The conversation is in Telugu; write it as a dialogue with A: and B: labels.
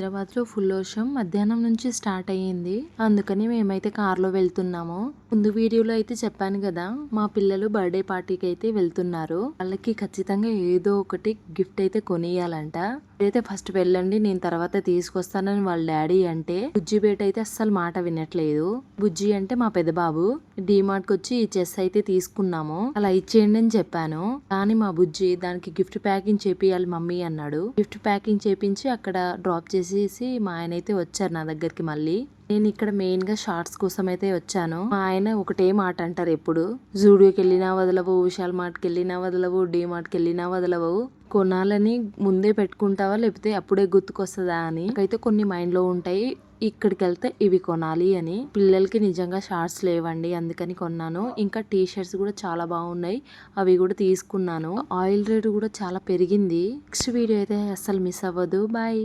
A: హైదరాబాద్లో ఫుల్ వర్షం మధ్యాహ్నం నుంచి స్టార్ట్ అయ్యింది. అందుకని మేమైతే కార్లో వెళ్తున్నాము. ముందు వీడియోలో అయితే చెప్పాను కదా, మా పిల్లలు బర్త్డే పార్టీకి అయితే వెళ్తున్నారు. వాళ్ళకి ఖచ్చితంగా ఏదో ఒకటి గిఫ్ట్ అయితే కొనియాలంట. అయితే ఫస్ట్ వెళ్ళండి, నేను తర్వాత తీసుకొస్తానని వాళ్ళ డాడీ అంటే, బుజ్జి బేట అయితే అస్సలు మాట వినట్లేదు. బుజ్జి అంటే మా పెద్ద బాబు. డీమార్ట్ కి వచ్చి ఈ చెస్ అయితే తీసుకున్నాము, అలా ఇచ్చేయండి అని చెప్పాను. కానీ మా బుజ్జి దానికి గిఫ్ట్ ప్యాకింగ్ చేపియాలి మమ్మీ అన్నాడు. గిఫ్ట్ ప్యాకింగ్ చేపించి అక్కడ డ్రాప్ చేసేసి మా ఆయన అయితే వచ్చారు నా దగ్గరికి. మళ్ళీ నేను ఇక్కడ మెయిన్ గా షార్ట్స్ కోసం అయితే వచ్చాను. మా ఆయన ఒకటే మాట అంటారు ఎప్పుడు, జూడియోకి వెళ్ళినా వదలవు, విశాల్ మార్ట్కి వెళ్ళినా వదలవు, డీ మార్ట్కి వెళ్ళినా వదలవు, కొనాలని ముందే పెట్టుకుంటావా లేకపోతే అప్పుడే గుర్తుకొస్తుందా అని. నాకైతే కొన్ని మైండ్ లో ఉంటాయి, ఇక్కడికి వెళ్తే ఇవి కొనాలి అని. పిల్లలకి నిజంగా షార్ట్స్ లేవండి, అందుకని కొన్నాను. ఇంకా టీ షర్ట్స్ కూడా చాలా బాగున్నాయి, అవి కూడా తీసుకున్నాను. ఆయిల్ రేట్ కూడా చాలా పెరిగింది. నెక్స్ట్ వీడియో అయితే అస్సలు మిస్ అవ్వదు. బాయ్.